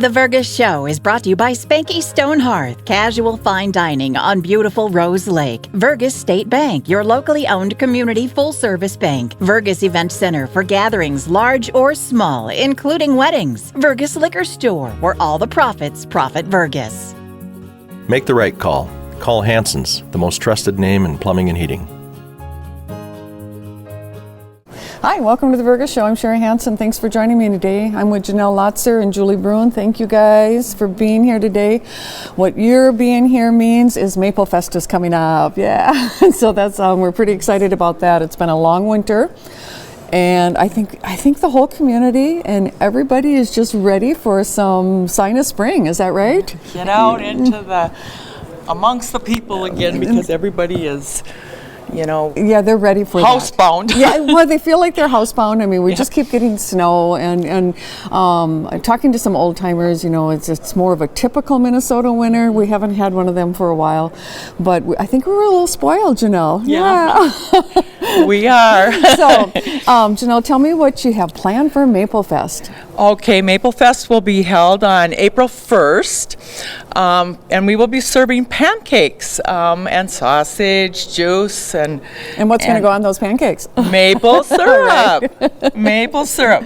The Vergas Show is brought to you by Spanky Stone Hearth, casual fine dining on beautiful Rose Lake. Vergas State Bank, your locally owned community full-service bank. Vergas Event Center for gatherings large or small, including weddings. Vergas Liquor Store, where all the profits profit Vergas. Make the right call. Call Hanson's, the most trusted name in plumbing and heating. Hi, welcome to the Vergas Show. I'm Sherry Hanson. Thanks for joining me today. I'm with Janelle Lotzer and Julie Bruin. Thank you guys for being here today. What your being here means is Maple Fest is coming up. Yeah, so that's we're pretty excited about that. It's been a long winter, and I think the whole community and everybody is just ready for some sign of spring. Is that right? Get out into amongst the people again, because everybody is, yeah, they're ready for housebound. Yeah, well, they feel like they're housebound. I mean, we just keep getting snow, and talking to some old timers, it's more of a typical Minnesota winter. We haven't had one of them for a while, but I think we were a little spoiled, Janelle. Yeah. We are. So, Janelle, tell me what you have planned for Maple Fest. Okay, Maple Fest will be held on April 1st, and we will be serving pancakes and sausage, juice, and what's going to go on those pancakes? Maple syrup. Maple syrup.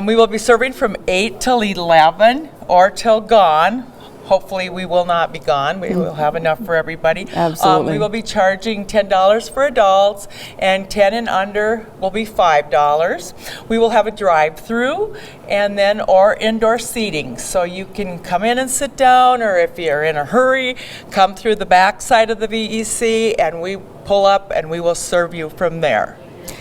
We will be serving from 8 till 11 or till gone. Hopefully we will not be gone. We will have enough for everybody. Absolutely. We will be charging $10 for adults, and 10 and under will be $5. We will have a drive-through or indoor seating. So you can come in and sit down, or if you're in a hurry, come through the back side of the VEC and we pull up and we will serve you from there.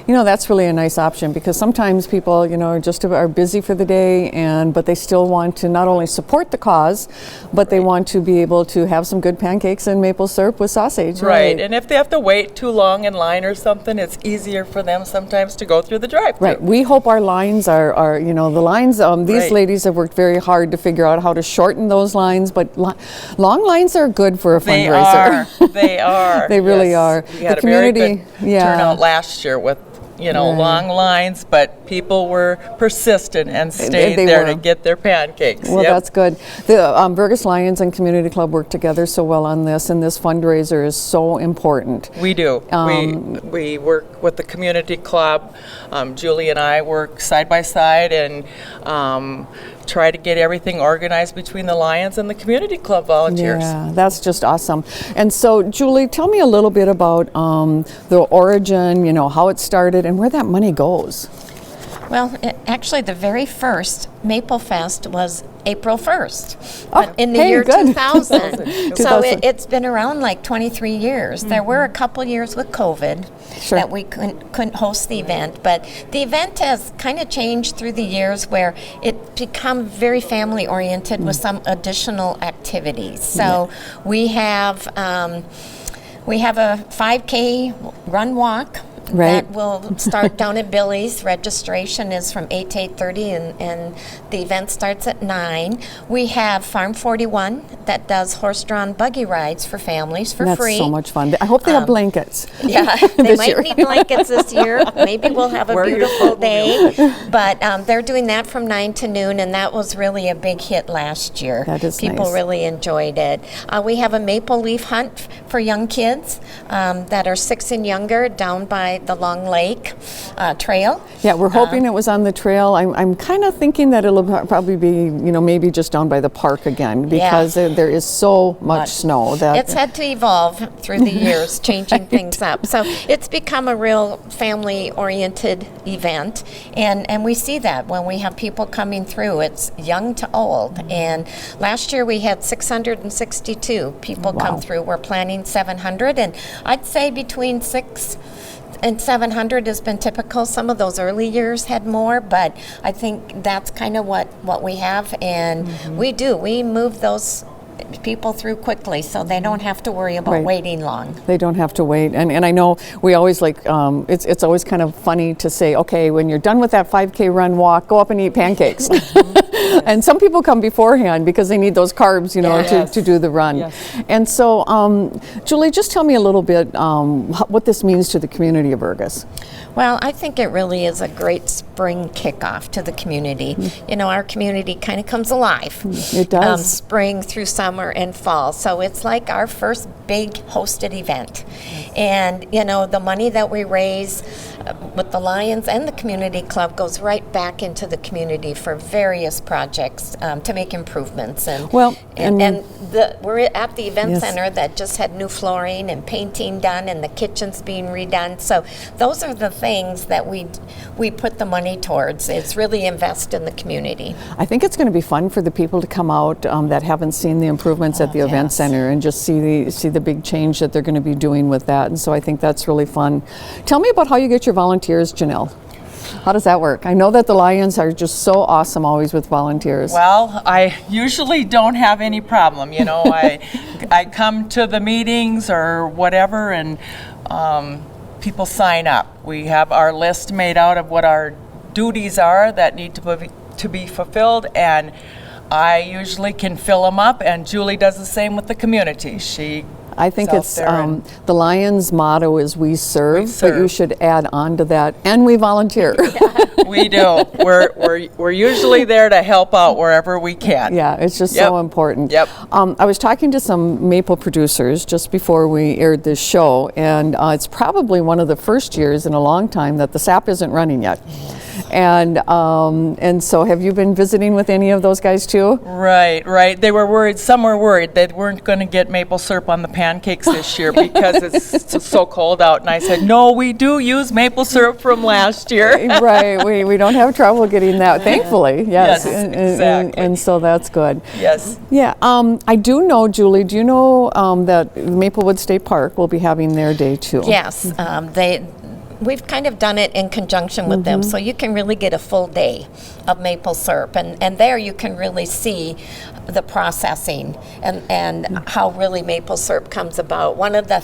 That's really a nice option, because sometimes people, are busy for the day, but they still want to not only support the cause, but they want to be able to have some good pancakes and maple syrup with sausage. Right, and if they have to wait too long in line or something, it's easier for them sometimes to go through the drive-thru. Right, we hope our lines are the lines, these ladies have worked very hard to figure out how to shorten those lines, but long lines are good for a fundraiser. They are. They really are. We had a very good turnout last year with long lines, but people were persistent and stayed there to get their pancakes. Well, that's good. The Vergas Lions and Community Club work together so well on this, and this fundraiser is so important. We do. We work with the Community Club. Julie and I work side by side and try to get everything organized between the Lions and the Community Club volunteers. Yeah, that's just awesome. And so, Julie, tell me a little bit about the origin, how it started and where that money goes. Well, actually, the very first Maple Fest was April 1st in the year 2000. So it's been around like 23 years. There were a couple years with COVID that we couldn't host the event, but the event has kind of changed through the years, where it become very family oriented with some additional activities. So we have a 5K run walk. Right. That will start down at Billy's. Registration is from 8 to 8:30, and the event starts at 9. We have Farm 41 that does horse-drawn buggy rides for families for free. That's so much fun. I hope they have blankets. Yeah, they might need blankets this year. Maybe we'll have a beautiful day. But they're doing that from 9 to noon, and that was really a big hit last year. That is People nice. really enjoyed it. We have a maple leaf hunt for young kids that are 6 and younger down by the Long Lake Trail. Yeah, we're hoping it was on the trail. I'm kind of thinking that it'll probably be, maybe just down by the park again, because there is so much snow. It's had to evolve through the years, changing things up. So it's become a real family-oriented event, and we see that when we have people coming through. It's young to old, and last year we had 662 people come through. We're planning 700, and I'd say between 6 and 700 has been typical. Some of those early years had more, but I think that's kind of what we have, and we move those people through quickly, so they don't have to worry about waiting long. They don't have to wait, and I know we always it's always kind of funny to say, okay, when you're done with that 5K run walk, go up and eat pancakes. And some people come beforehand because they need those carbs, you know, Yes. to do the run. Yes. And so, Julie, just tell me a little bit what this means to the community of Vergas. Well, I think it really is a great spring kickoff to the community. You know, our community kind of comes alive. It does. Spring through summer and fall. So it's like our first big hosted event. And, you know, the money that we raise with the Lions and the community club goes right back into the community for various projects to make improvements. And, Well, we're at the event Yes. center that just had new flooring and painting done, and the kitchen's being redone. So those are the things that we put the money towards. It's really invest in the community. I think it's going to be fun for the people to come out that haven't seen the improvements at the event yes. center and just see the big change that they're going to be doing with that. And so I think that's really fun. Tell me about how you get your volunteers, Janelle. How does that work? I know that the Lions are just so awesome always with volunteers. Well, I usually don't have any problem. You know, I come to the meetings or whatever, and people sign up. We have our list made out of what our duties are that need to be fulfilled, and I usually can fill them up, and Julie does the same with the community. I think It's out there and- the Lions' motto is "We serve," but you serve. should add on to that, and we volunteer. We do. We're usually there to help out wherever we can. Yeah, it's just Yep. so important. Yep. I was talking to some maple producers just before we aired this show, and it's probably one of the first years in a long time that the sap isn't running yet. And so have you been visiting with any of those guys too? Right. They were worried. Some were worried they weren't going to get maple syrup on the pancakes this year because it's so cold out. And I said, no, we do use maple syrup from last year. Right, we don't have trouble getting that, thankfully. Yes, Yes, and exactly. so that's good. Yes. Yeah, I do know, Julie, do you know that Maplewood State Park will be having their day too? Yes, we've kind of done it in conjunction with them, so you can really get a full day of maple syrup, and there you can really see the processing and how really maple syrup comes about. One of the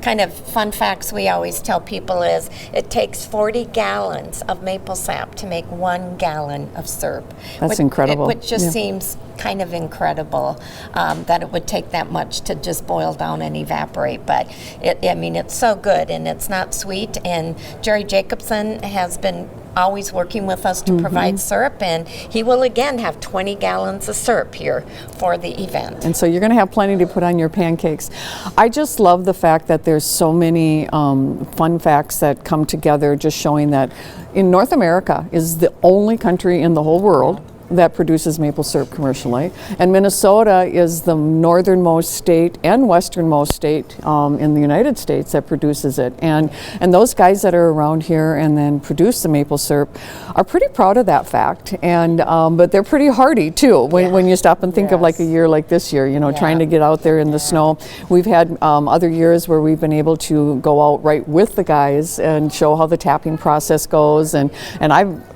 kind of fun facts we always tell people is it takes 40 gallons of maple sap to make 1 gallon of syrup. That's incredible. Which just Yeah. seems kind of incredible that it would take that much to just boil down and evaporate. But it's so good, and it's not sweet. And Jerry Jacobson has been always working with us to provide syrup, and he will again have 20 gallons of syrup here for the event. And so you're going to have plenty to put on your pancakes. I just love the fact that there's so many fun facts that come together, just showing that in North America is the only country in the whole world that produces maple syrup commercially, and Minnesota is the northernmost state and westernmost state in the United States that produces it, and those guys that are around here and then produce the maple syrup are pretty proud of that fact, and but they're pretty hardy too when you stop and think of like a year like this year, you know, trying to get out there in the snow. We've had other years where we've been able to go out right with the guys and show how the tapping process goes, and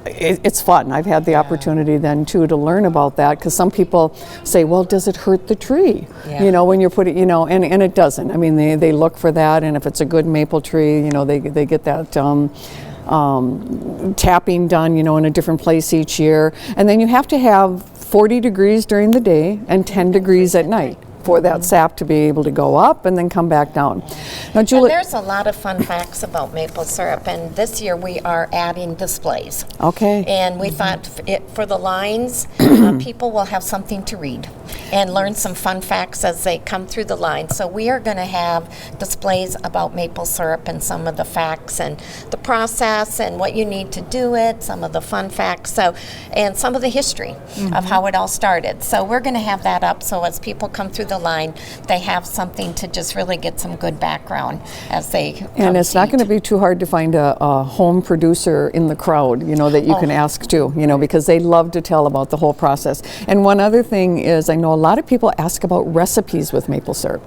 it's fun. I've had the opportunity then too to learn about that, because some people say, well, does it hurt the tree? You know, when you're putting, you know, and it doesn't. I mean, they look for that, and if it's a good maple tree, you know, they get that tapping done, you know, in a different place each year. And then you have to have 40 degrees during the day and 10 degrees at night for that sap to be able to go up and then come back down. Now, Julie, And there's a lot of fun facts about maple syrup, and this year we are adding displays. okay. And we thought for the lines, people will have something to read and learn some fun facts as they come through the line. So we are going to have displays about maple syrup and some of the facts and the process and what you need to do it, some of the fun facts, and some of the history of how it all started. So we're going to have that up, so as people come through the line, they have something to just really get some good background as they And it's not going to be too hard to find a home producer in the crowd, you know, that you can ask to, you know, because they love to tell about the whole process. And one other thing is, I know a lot of people ask about recipes with maple syrup.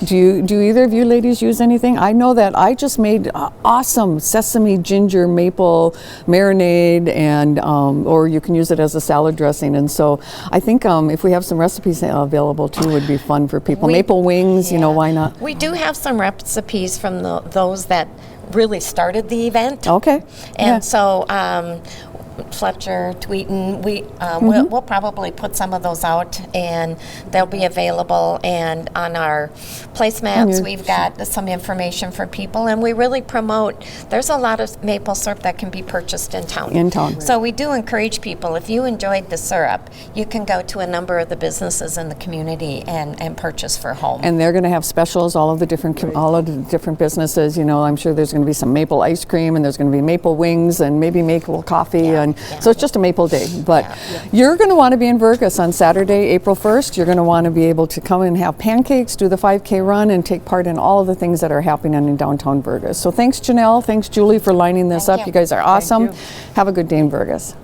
Do either of you ladies use anything? I know that I just made awesome sesame ginger maple marinade, and or you can use it as a salad dressing. And so I think if we have some recipes available too, would be fun for people. Maple wings, you know, why not? We do have some recipes from those that really started the event. Okay. And so Fletcher, Tweeten. We'll probably put some of those out, and they'll be available. And on our placemats, we've got some information for people, and we really promote. There's a lot of maple syrup that can be purchased in town. So we do encourage people, if you enjoyed the syrup, you can go to a number of the businesses in the community and purchase for home. And they're going to have specials, all of the different businesses. You know, I'm sure there's going to be some maple ice cream, and there's going to be maple wings, and maybe maple coffee, and so it's just a maple day. But you're going to want to be in Vergas on Saturday, April 1st. You're going to want to be able to come and have pancakes, do the 5K run, and take part in all of the things that are happening in downtown Vergas. So thanks, Janelle. Thanks, Julie, for lining this up. You guys are awesome. Have a good day in Vergas.